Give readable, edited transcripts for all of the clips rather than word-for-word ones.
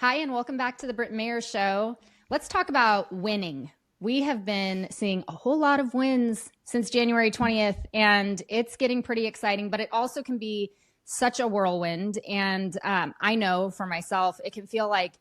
Hi, and welcome back to the Britt Mayer Show. Let's talk about winning. We have been seeing a whole lot of wins since January 20th, and it's getting pretty exciting, but it also can be such a whirlwind. And I know for myself, it can feel like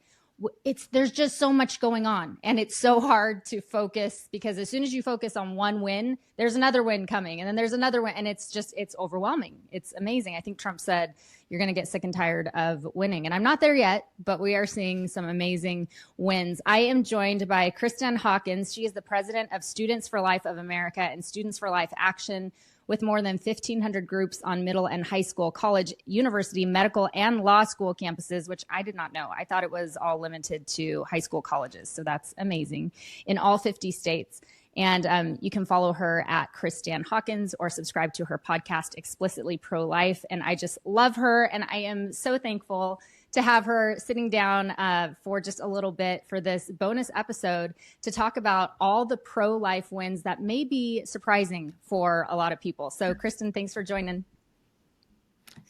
there's just so much going on, and it's so hard to focus because as soon as you focus on one win, there's another win coming, and then there's another win, and it's overwhelming. It's amazing. I think Trump said you're going to get sick and tired of winning, and I'm not there yet, but we are seeing some amazing wins. I am joined by Kristen Hawkins. She is the president of Students for Life of America and Students for Life Action, with more than 1,500 groups on middle and high school, college, university, medical, and law school campuses, which I did not know. I thought it was all limited to high school colleges. So that's amazing, in all 50 states. And you can follow her at Kristen Hawkins or subscribe to her podcast, Explicitly Pro-Life. And I just love her. And I am so thankful to have her sitting down for just a little bit for this bonus episode to talk about all the pro-life wins that may be surprising for a lot of people. So Kristen, thanks for joining.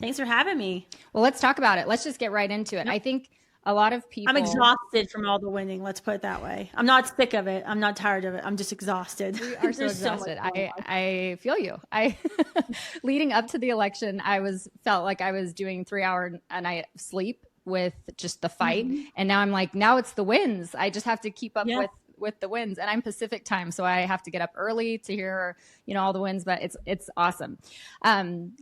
Thanks for having me. Well, let's talk about it. Let's just get right into it. Yep. I think a lot of people... I'm exhausted from all the winning. Let's put it that way. I'm not sick of it. I'm not tired of it. I'm just exhausted. We are so exhausted. I feel you. Leading up to the election, felt like I was doing 3 hour a night sleep with just the fight. Mm-hmm. And now I'm like, now it's the wins. I just have to keep up with the wins, and I'm Pacific time, so I have to get up early to hear, all the wins, but it's awesome.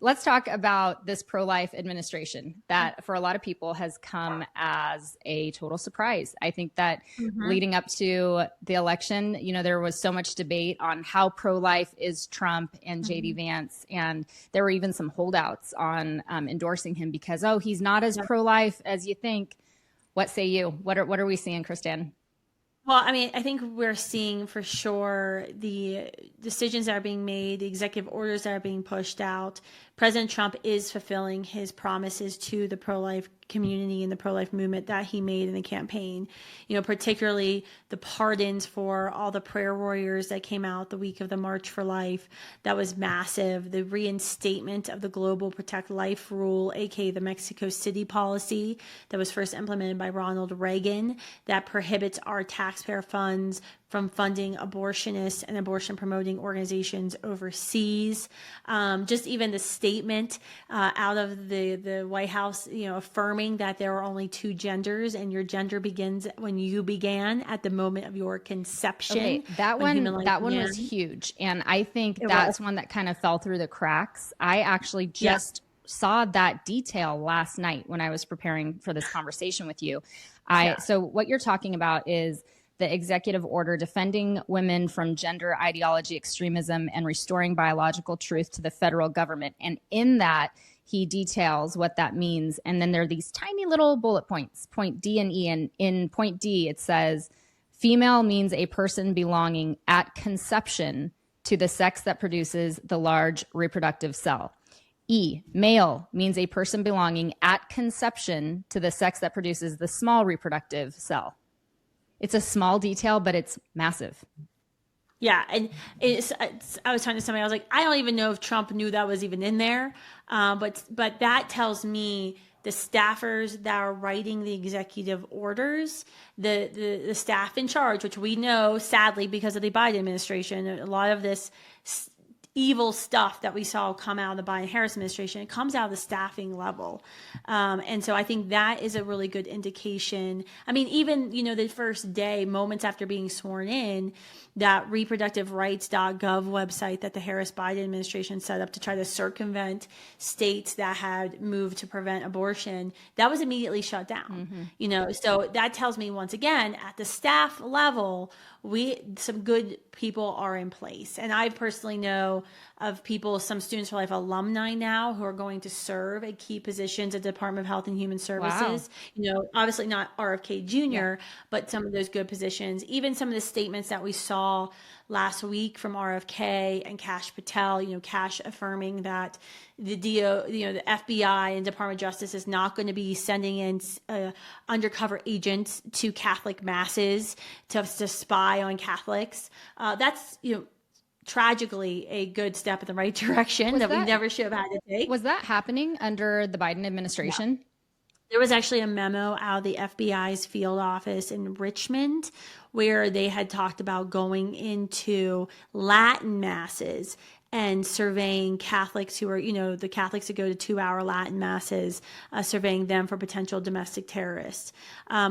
Let's talk about this pro-life administration that for a lot of people has come as a total surprise. I think that leading up to the election, there was so much debate on how pro-life is Trump and JD Vance, and there were even some holdouts on endorsing him because, he's not as pro-life as you think. What say you? What are we seeing, Kristan? Well, I mean, I think we're seeing for sure the decisions that are being made, the executive orders that are being pushed out. President Trump is fulfilling his promises to the pro-life community and the pro-life movement that he made in the campaign. Particularly the pardons for all the prayer warriors that came out the week of the March for Life. That was massive. The reinstatement of the Global Protect Life rule, aka the Mexico City policy that was first implemented by Ronald Reagan, that prohibits our taxpayer funds from funding abortionists and abortion promoting organizations overseas. Just even the statement out of the White House, affirming that there are only two genders and your gender begins when you began at the moment of your conception. Okay, that one was huge. And I think that's one that kind of fell through the cracks. I actually just saw that detail last night when I was preparing for this conversation with you. So what you're talking about is the executive order defending women from gender ideology extremism and restoring biological truth to the federal government. And in that, he details what that means. And then there are these tiny little bullet points, point D and E. And in point D, it says, female means a person belonging at conception to the sex that produces the large reproductive cell. E, male means a person belonging at conception to the sex that produces the small reproductive cell. It's a small detail, but it's massive. Yeah. And I was talking to somebody, I was like, I don't even know if Trump knew that was even in there. But that tells me the staffers that are writing the executive orders, the staff in charge, which we know, sadly, because of the Biden administration, a lot of this evil stuff that we saw come out of the Biden-Harris administration, it comes out of the staffing level. And so I think that is a really good indication. I mean, even, the first day, moments after being sworn in, that reproductiverights.gov website that the Harris-Biden administration set up to try to circumvent states that had moved to prevent abortion, that was immediately shut down. So that tells me, once again, at the staff level, some good people are in place. And I personally know of people, some Students for Life alumni now who are going to serve at key positions at the Department of Health and Human Services. Wow. Obviously not RFK Jr., but some of those good positions. Even some of the statements that we saw last week from RFK and Kash Patel, Kash affirming that the FBI and Department of Justice is not going to be sending in undercover agents to Catholic masses to spy on Catholics. That's, tragically a good step in the right direction that we never should have had to take. Was that happening under the Biden administration? There was actually a memo out of the FBI's field office in Richmond where they had talked about going into Latin masses and surveying Catholics who are, the Catholics that go to 2-hour Latin masses, surveying them for potential domestic terrorists.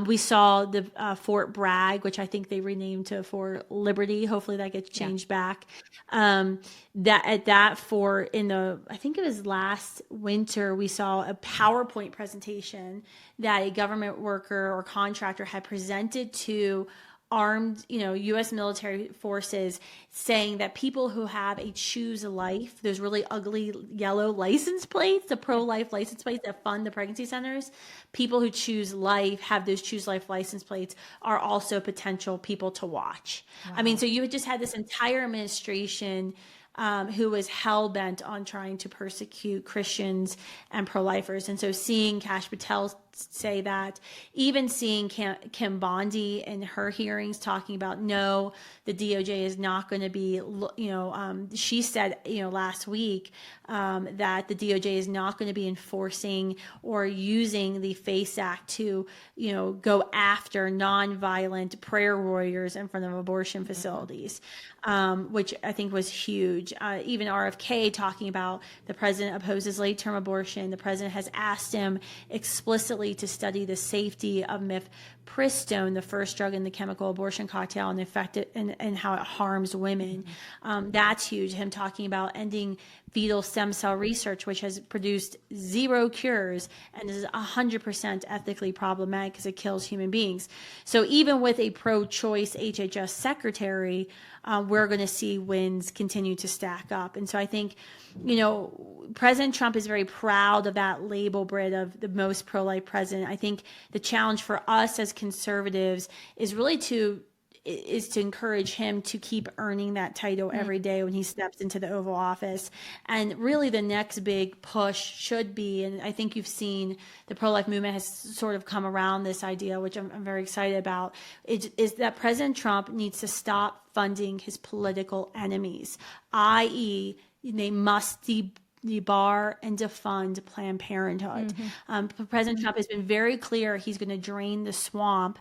We saw the Fort Bragg, which I think they renamed to Fort Liberty. Hopefully that gets changed back. That fort I think it was last winter, we saw a PowerPoint presentation that a government worker or contractor had presented to armed, U.S. military forces, saying that people who have a choose life, those really ugly yellow license plates, the pro-life license plates that fund the pregnancy centers, people who choose life, have those choose life license plates, are also potential people to watch. Wow. I mean, so you had just had this entire administration who was hell-bent on trying to persecute Christians and pro-lifers. And so seeing Kash Patel say that, even seeing Kim Bondi in her hearings talking about, no, the DOJ is not going to be, she said, last week that the DOJ is not going to be enforcing or using the FACE Act to, go after nonviolent prayer warriors in front of abortion facilities, which I think was huge. Even RFK talking about the president opposes late-term abortion. The president has asked him explicitly to study the safety of mifepristone, the first drug in the chemical abortion cocktail, and the effect and how it harms women. That's huge. Him talking about ending fetal stem cell research, which has produced 0 cures and is 100% ethically problematic because it kills human beings. So even with a pro-choice HHS secretary, we're going to see wins continue to stack up. And so I think, President Trump is very proud of that label, Britt, of the most pro-life president. I think the challenge for us as conservatives is really to encourage him to keep earning that title every day when he steps into the Oval Office. And really the next big push should be, and I think you've seen the pro-life movement has sort of come around this idea, which I'm very excited about, is that President Trump needs to stop funding his political enemies, i.e., they must debar and defund Planned Parenthood. President Trump has been very clear he's going to drain the swamp.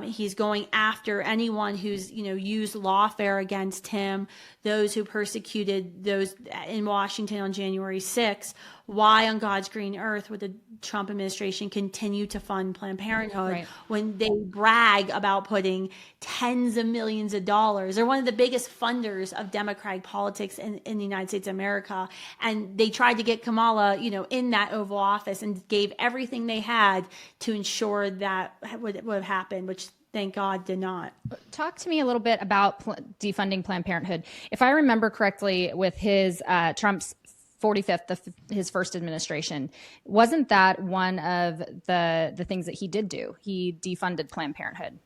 He's going after anyone who's used lawfare against him, those who persecuted those in Washington on January 6th. Why on God's green earth would the Trump administration continue to fund Planned Parenthood when they brag about putting tens of millions of dollars? They're one of the biggest funders of Democratic politics in the United States of America. And they tried to get Kamala, in that Oval Office and gave everything they had to ensure that would have happened, which thank God did not. Talk to me a little bit about defunding Planned Parenthood. If I remember correctly, with his Trump's 45th, his first administration, wasn't that one of the things that he did do? He defunded Planned Parenthood.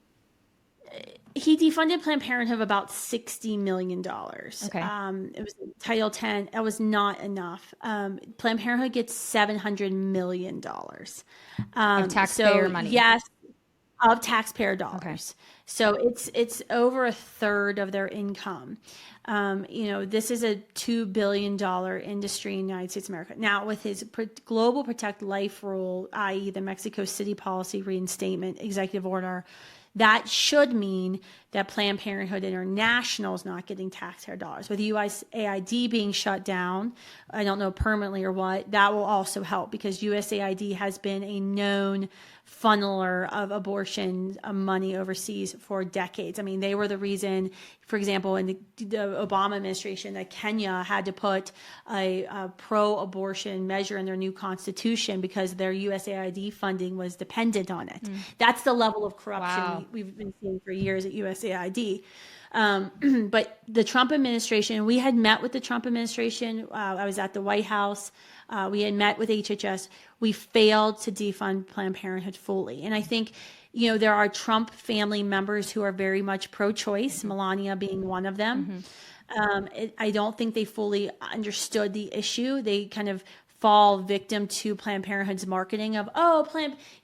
He defunded Planned Parenthood of about $60 million. Okay. It was Title 10. That was not enough. Planned Parenthood gets $700 million. Of taxpayer money. Yes, of taxpayer dollars. Okay. So it's over a third of their income. This is a $2 billion industry in the United States of America. Now, with his Global Protect Life rule, i.e. the Mexico City policy reinstatement executive order, that should mean that Planned Parenthood International is not getting taxpayer dollars. With USAID being shut down, I don't know permanently or what, that will also help because USAID has been a known funneler of abortion money overseas for decades. I mean, they were the reason, for example, in the Obama administration, that Kenya had to put a pro-abortion measure in their new constitution because their USAID funding was dependent on it. That's the level of corruption we've been seeing for years at USAID. But the Trump administration, we had met with the Trump administration. I was at the White House. We had met with HHS. We failed to defund Planned Parenthood fully. And I think, there are Trump family members who are very much pro-choice, Melania being one of them. I don't think they fully understood the issue. They kind of fall victim to Planned Parenthood's marketing of,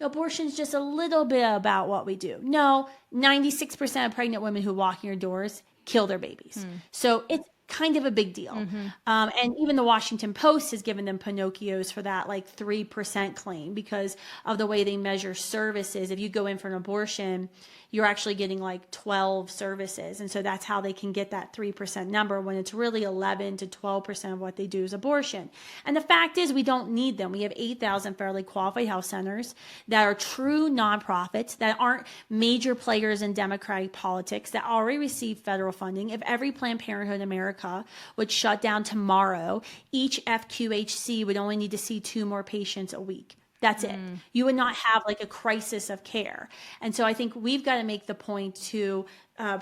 abortion's just a little bit about what we do. No, 96% of pregnant women who walk in your doors kill their babies. So it's kind of a big deal. And even the Washington Post has given them Pinocchios for that, like 3% claim, because of the way they measure services. If you go in for an abortion, you're actually getting like 12 services. And so that's how they can get that 3% number when it's really 11 to 12% of what they do is abortion. And the fact is, we don't need them. We have 8,000 federally qualified health centers that are true nonprofits, that aren't major players in Democratic politics, that already receive federal funding. If every Planned Parenthood in America would shut down tomorrow, each FQHC would only need to see 2 more patients a week. That's it. You would not have like a crisis of care. And so I think we've got to make the point to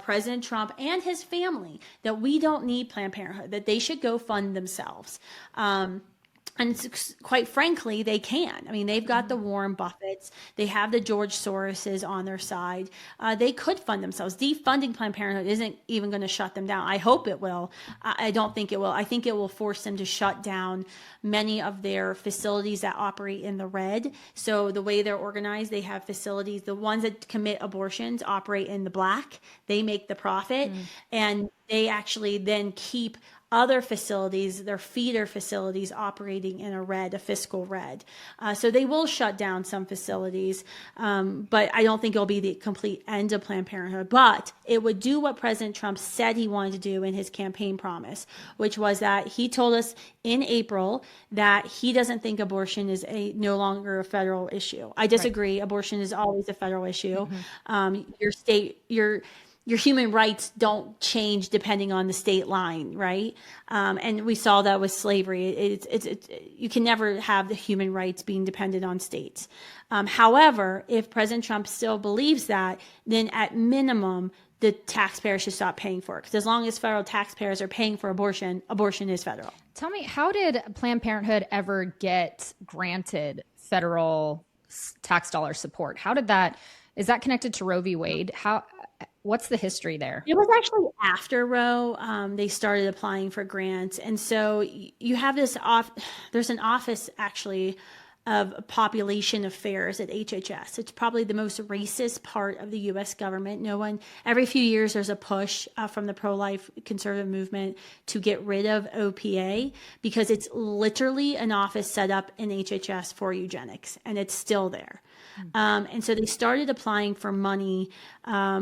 President Trump and his family that we don't need Planned Parenthood, that they should go fund themselves. And quite frankly, they can. I mean, they've got the Warren Buffetts. They have the George Soroses on their side. They could fund themselves. Defunding Planned Parenthood isn't even going to shut them down. I hope it will. I don't think it will. I think it will force them to shut down many of their facilities that operate in the red. So the way they're organized, they have facilities. The ones that commit abortions operate in the black. They make the profit. And they actually then keep other facilities, their feeder facilities, operating in a red, a fiscal red. So they will shut down some facilities, but I don't think it'll be the complete end of Planned Parenthood. But it would do what President Trump said he wanted to do in his campaign promise, which was that he told us in April that he doesn't think abortion is no longer a federal issue. I disagree. Right. Abortion is always a federal issue. Your human rights don't change depending on the state line, right? And we saw that with slavery. You can never have the human rights being dependent on states. However, if President Trump still believes that, then at minimum, the taxpayer should stop paying for it. Because as long as federal taxpayers are paying for abortion, abortion is federal. Tell me, how did Planned Parenthood ever get granted federal tax dollar support? Is that connected to Roe v. Wade? What's the history there? It was actually after Roe. They started applying for grants. And so you have there's an office actually of population affairs at HHS. It's probably the most racist part of the U.S. government. Every few years there's a push from the pro-life conservative movement to get rid of OPA because it's literally an office set up in HHS for eugenics, and it's still there. And so they started applying for money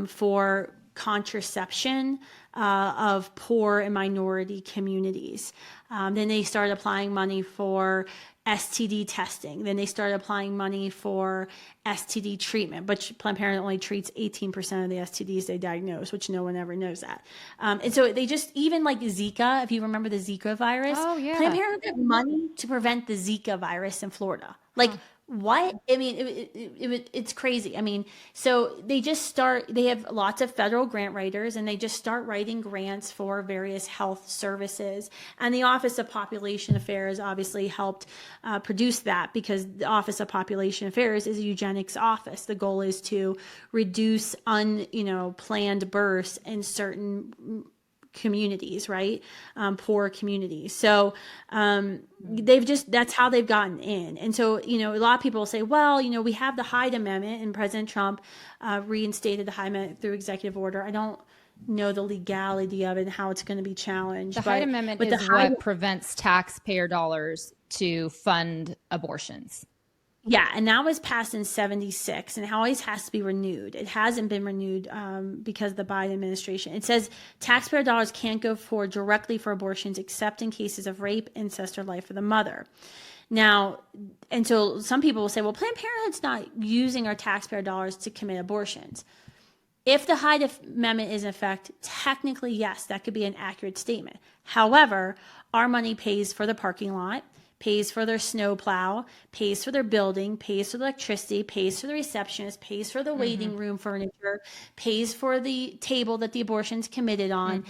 for contraception of poor and minority communities. Then they started applying money for STD testing. Then they started applying money for STD treatment, but Planned Parenthood only treats 18% of the STDs they diagnose, which no one ever knows that. And so they just, even like Zika, if you remember the Zika virus, Planned Parenthood got money to prevent the Zika virus in Florida. What? I mean, it's crazy. I mean, so they have lots of federal grant writers, and they just start writing grants for various health services. And the Office of Population Affairs obviously helped produce that, because the Office of Population Affairs is a eugenics office. The goal is to reduce planned births in certain communities, right? Poor communities. So that's how they've gotten in. And so, a lot of people will say, well, we have the Hyde Amendment, and President Trump reinstated the Hyde Amendment through executive order. I don't know the legality of it and how it's going to be challenged. The Hyde Amendment is what prevents taxpayer dollars to fund abortions. Yeah, and that was passed in 1976, and it always has to be renewed. It hasn't been renewed because of the Biden administration. It says taxpayer dollars can't go directly for abortions except in cases of rape, incest, or life of the mother. Now, and so some people will say, well, Planned Parenthood's not using our taxpayer dollars to commit abortions. If the Hyde Amendment is in effect, technically, yes, that could be an accurate statement. However, our money pays for the parking lot, pays for their snowplow, pays for their building, pays for the electricity, pays for the receptionist, pays for the waiting room furniture, pays for the table that the abortion's committed on.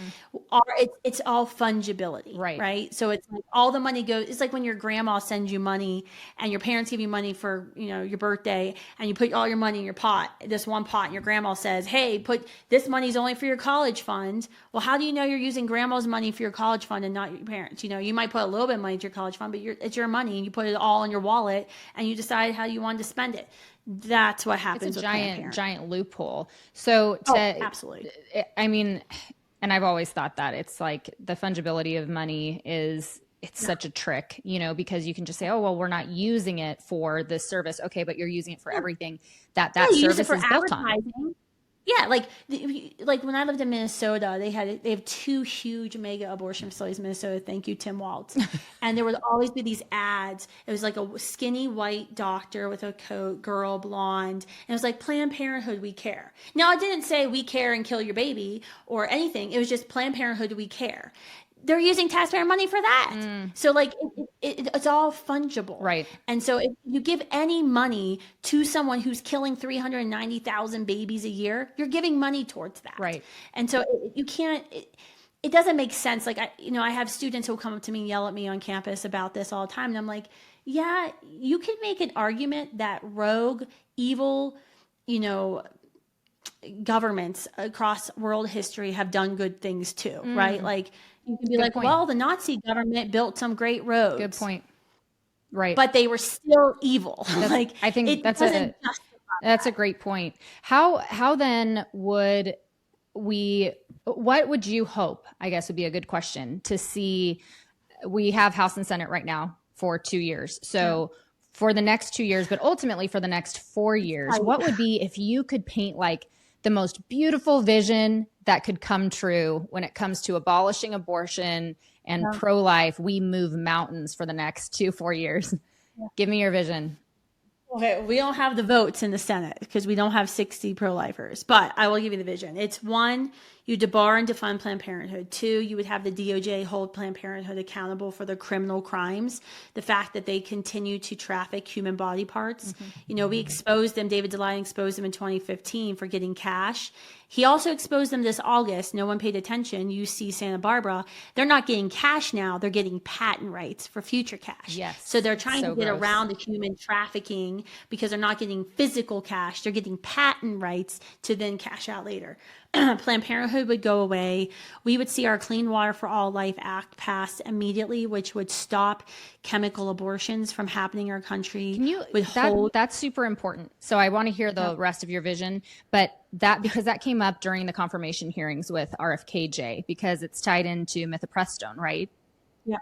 It's all fungibility, right? So it's like all the money goes. It's like when your grandma sends you money and your parents give you money for your birthday, and you put all your money in your pot, this one pot, and your grandma says, "Hey, put this money's only for your college fund." Well, how do you know you're using grandma's money for your college fund and not your parents? You might put a little bit of money to your college fund, but it's your money, and you put it all in your wallet, and you decide how you wanted to spend it. That's what happens. It's a giant loophole. So absolutely. I mean, And I've always thought that it's like the fungibility of money it's such a trick, because you can just say, oh, well, we're not using it for this service. Okay, but you're using it for everything that service is built on. Yeah, like when I lived in Minnesota, they have 2 huge mega abortion facilities in Minnesota. Thank you, Tim Waltz. And there would always be these ads. It was like a skinny white doctor with a coat, girl, blonde. And it was like, Planned Parenthood, we care. Now, it didn't say we care and kill your baby or anything. It was just Planned Parenthood, we care. They're using taxpayer money for that. So like it's all fungible. Right. And so if you give any money to someone who's killing 390,000 babies a year, you're giving money towards that. Right. And so you can't, it doesn't make sense. Like, I have students who come up to me and yell at me on campus about this all the time. And I'm like, yeah, you can make an argument that rogue, evil, governments across world history have done good things too, right? Like, you can be good like, point. Well, the Nazi government built some great roads. Good point. Right. But they were still evil. Like, I think that's a great point. How then would what would you hope, I guess would be a good question, to see? We have House and Senate right now for 2 years. So for the next 2 years, but ultimately for the next 4 years, what would be, if you could paint like the most beautiful vision that could come true when it comes to abolishing abortion and pro-life, we move mountains for the next 4 years. Give me your vision. Okay, we don't have the votes in the Senate because we don't have 60 pro-lifers, but I will give you the vision. It's 1, you debar and defund Planned Parenthood. 2, you would have the DOJ hold Planned Parenthood accountable for their criminal crimes. The fact that they continue to traffic human body parts. We exposed them, David Delight exposed them in 2015 for getting cash. He also exposed them this August. No one paid attention. UC Santa Barbara. They're not getting cash now. They're getting patent rights for future cash. Yes. So they're trying to get around the human trafficking because they're not getting physical cash. They're getting patent rights to then cash out later. Planned Parenthood would go away. We would see our Clean Water for All Life Act passed immediately, which would stop chemical abortions from happening in our country. That's super important. So I want to hear the rest of your vision, but because that came up during the confirmation hearings with RFKJ, because it's tied into mifepristone, right? Yeah.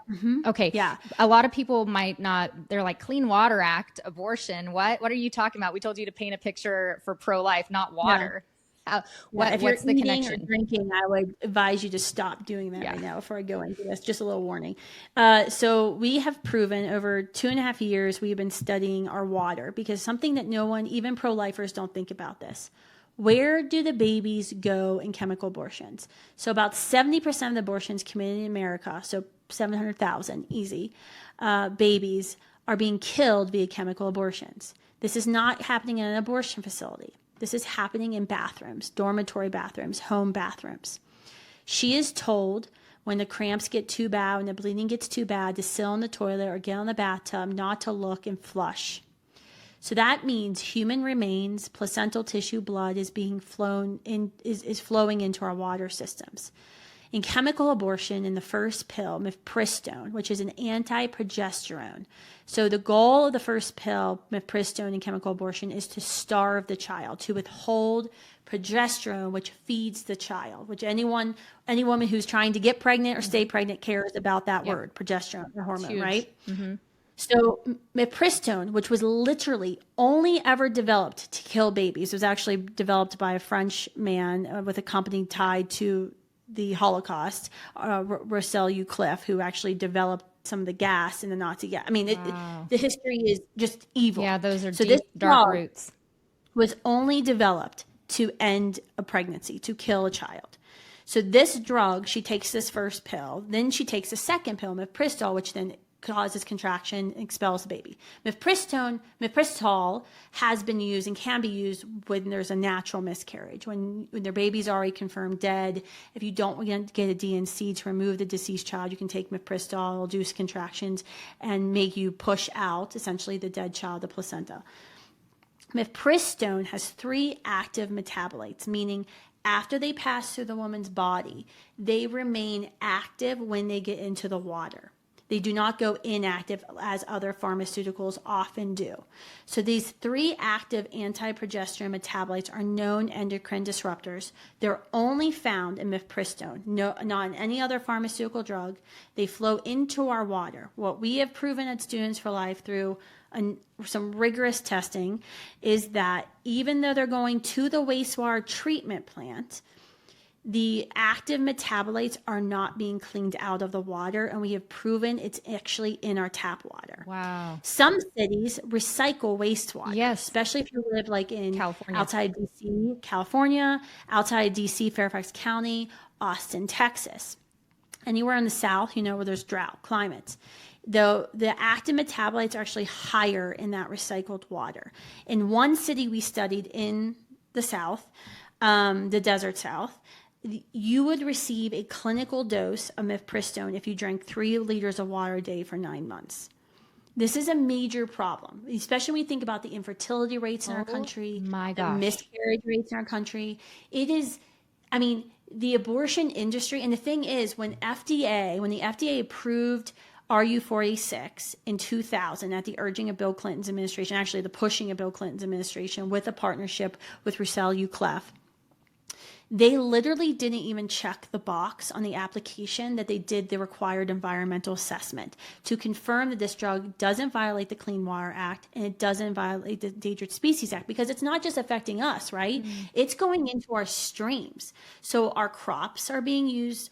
Okay. Yeah. A lot of people might not, they're like, Clean Water Act, abortion. What are you talking about? We told you to paint a picture for pro-life, not water. If you're eating or drinking, I would advise you to stop doing that right now before I go into this. Just a little warning. So we have proven over 2.5 years, we've been studying our water, because something that no one, even pro-lifers, don't think about this. Where do the babies go in chemical abortions? So about 70% of the abortions committed in America, so 700,000 easy, babies are being killed via chemical abortions. This is not happening in an abortion facility. This is happening in bathrooms, dormitory bathrooms, home bathrooms. She is told when the cramps get too bad, when the bleeding gets too bad, to sit on the toilet or get on the bathtub, not to look and flush. So that means human remains, placental tissue, blood is being flowing into our water systems. In chemical abortion, in the first pill, mifepristone, which is an anti-progesterone. So the goal of the first pill, mifepristone in chemical abortion, is to starve the child, to withhold progesterone, which feeds the child, which any woman who's trying to get pregnant or stay pregnant cares about that word, progesterone, the hormone, right? So mifepristone, which was literally only ever developed to kill babies, was actually developed by a French man with a company tied to the Holocaust, Rossel Eucliffe, who actually developed some of the gas in the Nazi gas. I mean, the history is just evil. Yeah, those are deep, dark roots. Was only developed to end a pregnancy, to kill a child. So this drug, she takes this first pill, then she takes a second pill, mifepristol, which then causes contraction, expels the baby. Mifepristol has been used and can be used when there's a natural miscarriage, when their baby's already confirmed dead. If you don't get a DNC to remove the deceased child, you can take mifepristol, it'll reduce contractions and make you push out essentially the dead child, the placenta. Mifepristone has 3 active metabolites, meaning after they pass through the woman's body, they remain active when they get into the water. They do not go inactive as other pharmaceuticals often do. So these 3 active anti-progesterone metabolites are known endocrine disruptors. They're only found in mifepristone, not in any other pharmaceutical drug. They flow into our water. What we have proven at Students for Life through some rigorous testing is that even though they're going to the wastewater treatment plant, the active metabolites are not being cleaned out of the water, and we have proven it's actually in our tap water. Wow. Some cities recycle wastewater, Yes. especially if you live like in California. outside DC, California, outside DC, Fairfax County, Austin, Texas. Anywhere in the South, where there's drought climates. Though the active metabolites are actually higher in that recycled water. In one city we studied in the South, the desert South, you would receive a clinical dose of mifepristone if you drank 3 liters of water a day for 9 months. This is a major problem, especially when you think about the infertility rates in our country, the miscarriage rates in our country. It is, the abortion industry, and the thing is, when the FDA approved RU46 in 2000 at the urging of Bill Clinton's administration, actually the pushing of Bill Clinton's administration with a partnership with Roussel UCLEF, they literally didn't even check the box on the application that they did the required environmental assessment to confirm that this drug doesn't violate the Clean Water Act and it doesn't violate the Endangered Species Act, because it's not just affecting us, right? It's going into our streams. So our crops are being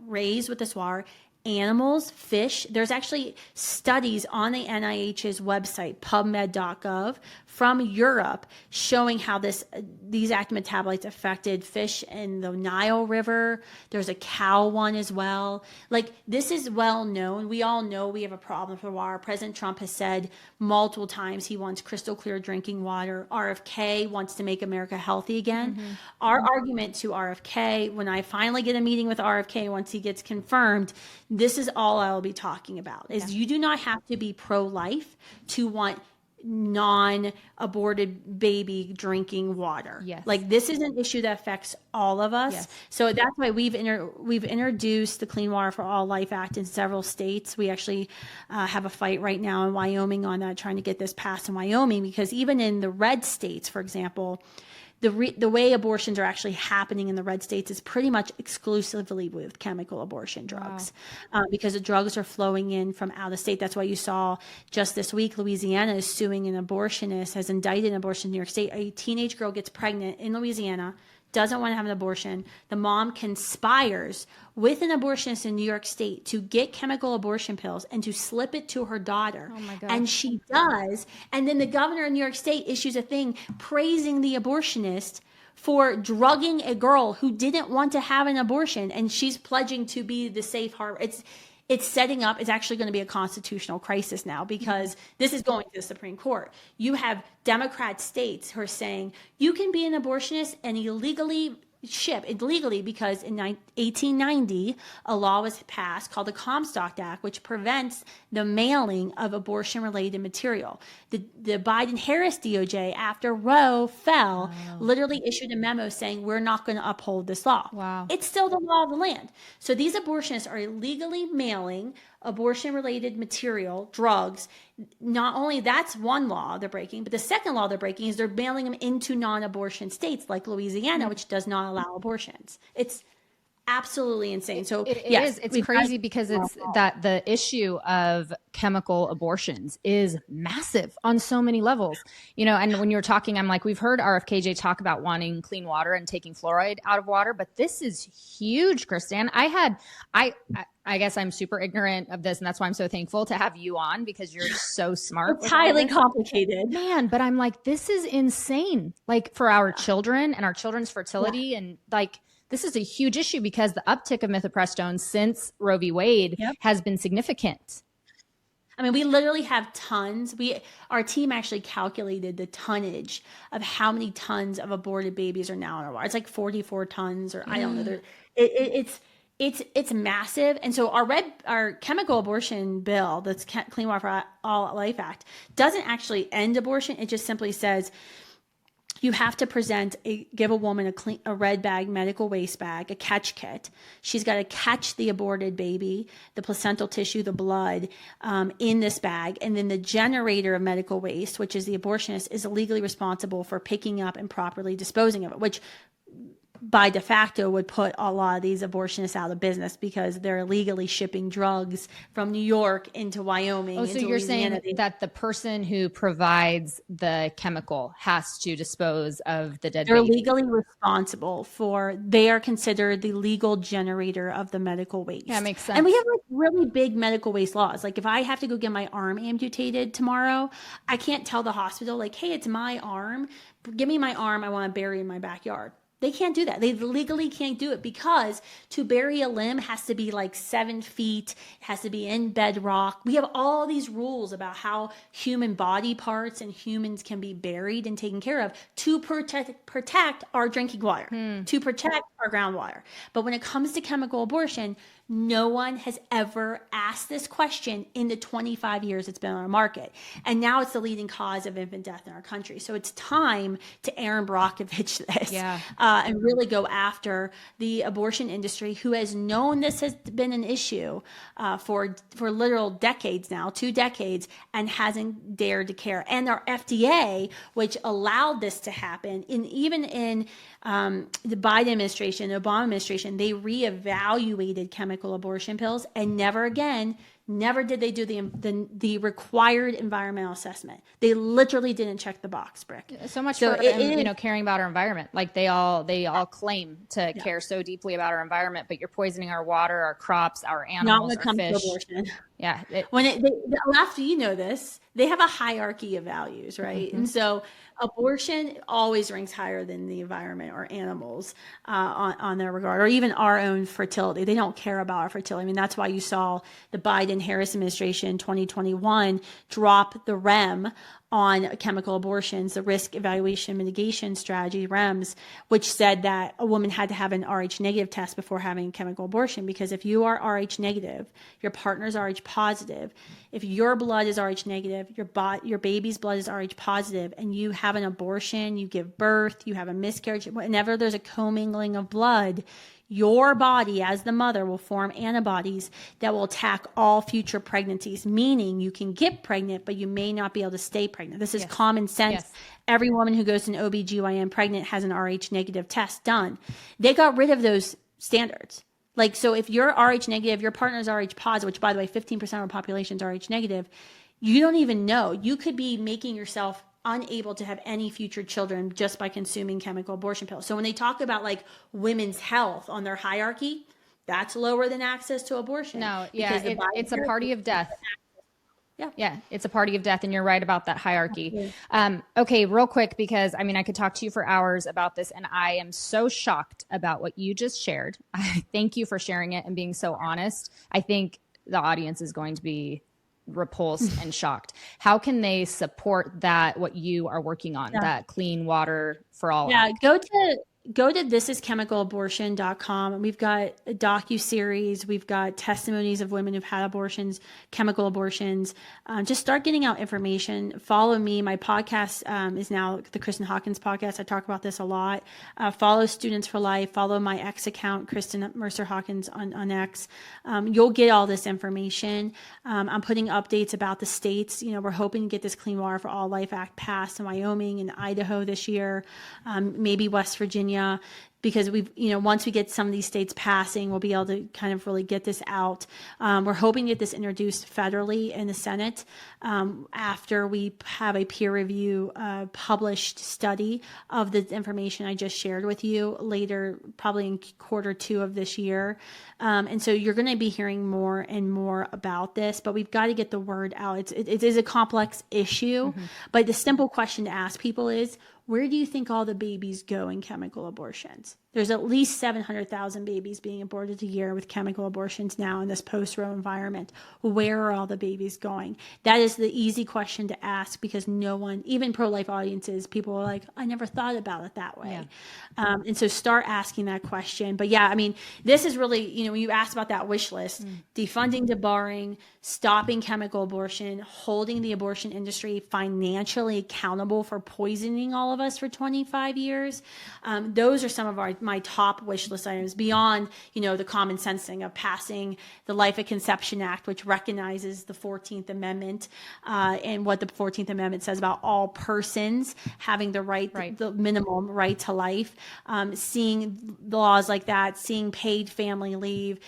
raised with this water. Animals, fish. There's actually studies on the NIH's website, pubmed.gov, from Europe showing how these active metabolites affected fish in the Nile River. There's a cow one as well. This is well known. We all know we have a problem with water. President Trump has said multiple times he wants crystal clear drinking water. RFK wants to make America healthy again. Our argument to RFK, when I finally get a meeting with RFK once he gets confirmed, this is all I'll be talking about, is you do not have to be pro-life to want non-aborted baby drinking water. Yes. This is an issue that affects all of us. Yes. So that's why we've introduced the Clean Water for All Life Act in several states. We actually have a fight right now in Wyoming on that, trying to get this passed in Wyoming, because even in the red states, for example, the way abortions are actually happening in the red states is pretty much exclusively with chemical abortion drugs. Wow. Because the drugs are flowing in from out of state. That's why you saw just this week, Louisiana is suing an abortionist, has indicted an abortion in New York State. A teenage girl gets pregnant in Louisiana, doesn't want to have an abortion. The mom conspires with an abortionist in New York State to get chemical abortion pills and to slip it to her daughter. Oh my gosh. And she does. And then the governor of New York State issues a thing praising the abortionist for drugging a girl who didn't want to have an abortion. And she's pledging to be the safe harbor. It's setting up, it's actually going to be a constitutional crisis now, because this is going to the Supreme Court. You have Democrat states who are saying you can be an abortionist and illegally because in 1890, a law was passed called the Comstock Act, which prevents the mailing of abortion-related material. The Biden-Harris DOJ, after Roe fell, literally issued a memo saying, we're not going to uphold this law. Wow. It's still the law of the land. So these abortionists are illegally mailing abortion-related material, drugs. Not only that's one law they're breaking, but the second law they're breaking is they're mailing them into non-abortion states like Louisiana, which does not allow abortions. It's absolutely insane. So it's crazy, because it's that the issue of chemical abortions is massive on so many levels, and when you're talking, I'm like, we've heard RFKJ talk about wanting clean water and taking fluoride out of water, but this is huge, Kristan. I guess I'm super ignorant of this, and that's why I'm so thankful to have you on, because you're so smart. It's highly complicated, man. But I'm like, this is insane, for our children and our children's fertility. And this is a huge issue, because the uptick of mifepristone since Roe v. Wade has been significant. We literally have tons. Our team actually calculated the tonnage of how many tons of aborted babies are now in our water. It's like 44 tons, or I don't know. It's massive. And so our chemical abortion bill, that's Clean Water for All Life Act, doesn't actually end abortion. It just simply says You have to give a woman a red bag, medical waste bag, a catch kit. She's got to catch the aborted baby, the placental tissue, the blood in this bag. And then the generator of medical waste, which is the abortionist, is legally responsible for picking up and properly disposing of it, which by de facto would put a lot of these abortionists out of business because they're illegally shipping drugs from New York into Wyoming. Oh, so you're saying that the person who provides the chemical has to dispose of the dead They're baby? legally responsible they are considered the legal generator of the medical waste. Yeah, makes sense. And we have like really big medical waste laws. Like if I have to go get my arm amputated tomorrow, I can't tell the hospital like, hey, it's my arm. Give me my arm. I want to bury in my backyard. They can't do that. They legally can't do it because to bury a limb has to be like 7 feet. It has to be in bedrock. We have all these rules about how human body parts and humans can be buried and taken care of to protect our drinking water, to protect our groundwater. But when it comes to chemical abortion, no one has ever asked this question in the 25 years it's been on the market. And now it's the leading cause of infant death in our country. So it's time to Aaron Brockovich this and really go after the abortion industry, who has known this has been an issue for literal decades now, 2 decades, and hasn't dared to care. And our FDA, which allowed this to happen, even in the Biden administration, the Obama administration, they reevaluated chemical abortion pills, and never did they do the required environmental assessment. They literally didn't check the box, Britt. So much for them, caring about our environment. Like they all claim to care so deeply about our environment, but you're poisoning our water, our crops, our animals, not when it our comes fish. to abortion. Yeah. After you know this, they have a hierarchy of values, right? Mm-hmm. And so abortion always ranks higher than the environment or animals on their regard, or even our own fertility. They don't care about our fertility. I mean, that's why you saw the Biden-Harris administration 2021 drop the REM on chemical abortions, the risk evaluation mitigation strategy, REMS, which said that a woman had to have an Rh negative test before having a chemical abortion. Because if you are Rh negative, your partner's Rh positive, if your blood is Rh negative, your baby's blood is Rh positive, and you have an abortion, you give birth, you have a miscarriage, whenever there's a commingling of blood, your body as the mother will form antibodies that will attack all future pregnancies, meaning you can get pregnant, but you may not be able to stay pregnant. This is common sense. Yes. Every woman who goes to an OBGYN pregnant has an Rh negative test done. They got rid of those standards. Like, so if you're Rh negative, your partner's Rh positive, which by the way, 15% of our population is Rh negative, you don't even know. You could be making yourself unable to have any future children just by consuming chemical abortion pills. So when they talk about like women's health on their hierarchy, that's lower than access to abortion. No, yeah, it's a party of death. Yeah, it's a party of death, and you're right about that hierarchy. Okay, real quick, because I mean, I could talk to you for hours about this, and I am so shocked about what you just shared. Thank you for sharing it and being so honest. I think the audience is going to be repulsed and shocked. How can they support that, what you are working on, that clean water for all? Yeah, go to thisischemicalabortion.com. We've got a docuseries. We've got testimonies of women who've had abortions, chemical abortions. Just start getting out information. Follow me. My podcast is now the Kristen Hawkins podcast. I talk about this a lot. Follow Students for Life. Follow my X account, Kristen Mercer Hawkins on X. You'll get all this information. I'm putting updates about the states. You know, we're hoping to get this Clean Water for All Life Act passed in Wyoming and Idaho this year, maybe West Virginia. Because once we get some of these states passing, we'll be able to kind of really get this out. We're hoping to get this introduced federally in the Senate after we have a peer review published study of the information I just shared with you later, probably in Q2 of this year. And so you're going to be hearing more and more about this, but we've got to get the word out. It is a complex issue, but the simple question to ask people is, where do you think all the babies go in chemical abortions? There's at least 700,000 babies being aborted a year with chemical abortions now in this post-Roe environment. Where are all the babies going? That is the easy question to ask, because no one, even pro-life audiences, people are like, I never thought about it that way. Yeah. And so start asking that question. But yeah, I mean, this is really, when you asked about that wish list, defunding, debarring, stopping chemical abortion, holding the abortion industry financially accountable for poisoning all of of us for 25 years. Those are some of my top wish list items beyond, the common sense thing of passing the Life at Conception Act, which recognizes the 14th Amendment and what the 14th Amendment says about all persons having the right, the minimum right to life. Seeing laws like that, seeing paid family leave,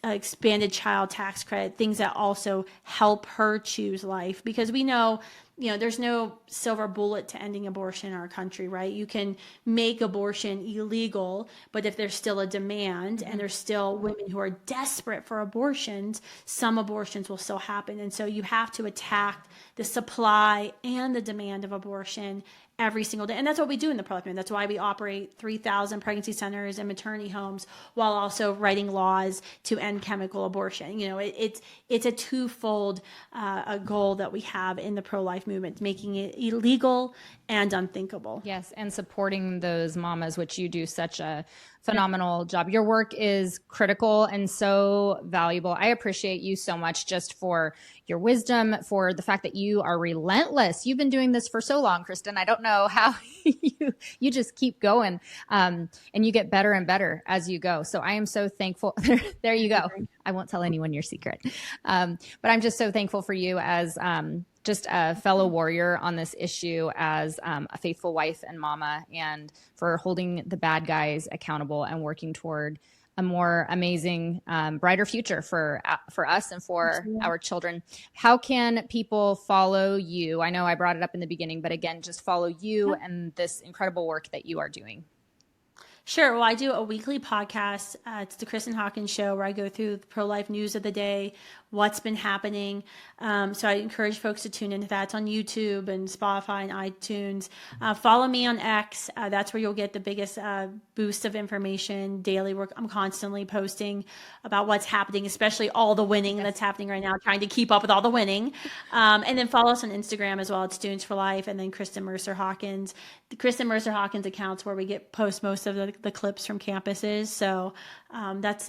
expanded child tax credit, things that also help her choose life, because we know, there's no silver bullet to ending abortion in our country, right? You can make abortion illegal, but if there's still a demand and there's still women who are desperate for abortions, some abortions will still happen. And so you have to attack the supply and the demand of abortion every single day. And that's what we do in the pro-life movement. That's why we operate 3,000 pregnancy centers and maternity homes while also writing laws to end chemical abortion. It's a twofold a goal that we have in the pro-life movement, making it illegal and unthinkable. Yes, and supporting those mamas, which you do such a phenomenal job. Your work is critical and so valuable. I appreciate you so much just for your wisdom, for the fact that you are relentless. You've been doing this for so long, Kristan. I don't know how you just keep going, and you get better and better as you go. So I am so thankful. There you go. I won't tell anyone your secret. But I'm just so thankful for you as just a fellow warrior on this issue, as a faithful wife and mama, and for holding the bad guys accountable and working toward a more amazing, brighter future for us and for our children. How can people follow you? I know I brought it up in the beginning, but again, just follow you and this incredible work that you are doing. Sure. Well, I do a weekly podcast. It's the Kristen Hawkins Show, where I go through the pro-life news of the day, what's been happening. So I encourage folks to tune into that. It's on YouTube and Spotify and iTunes. Follow me on X. That's where you'll get the biggest boost of information daily. I'm constantly posting about what's happening, especially all the winning that's happening right now, trying to keep up with all the winning. And then follow us on Instagram as well. It's Students for Life, and then Kristen Mercer Hawkins. The Kristen Mercer Hawkins account's where we post most of the clips from campuses. So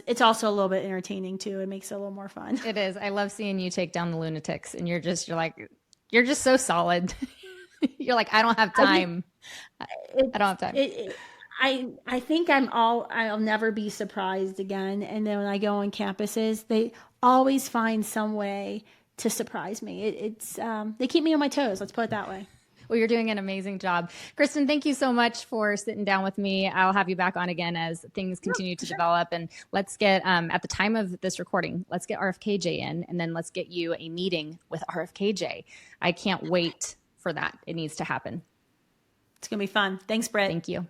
it's also a little bit entertaining too. It makes it a little more fun. It is. I love seeing you take down the lunatics, and you're just so solid. You're like, I don't have time. I don't have time. I think I'll never be surprised again. And then when I go on campuses, they always find some way to surprise me. They keep me on my toes. Let's put it that way. Well, you're doing an amazing job. Kristan, thank you so much for sitting down with me. I'll have you back on again as things continue to develop. And let's get, at the time of this recording, let's get RFKJ in, and then let's get you a meeting with RFKJ. I can't wait for that. It needs to happen. It's going to be fun. Thanks, Britt. Thank you.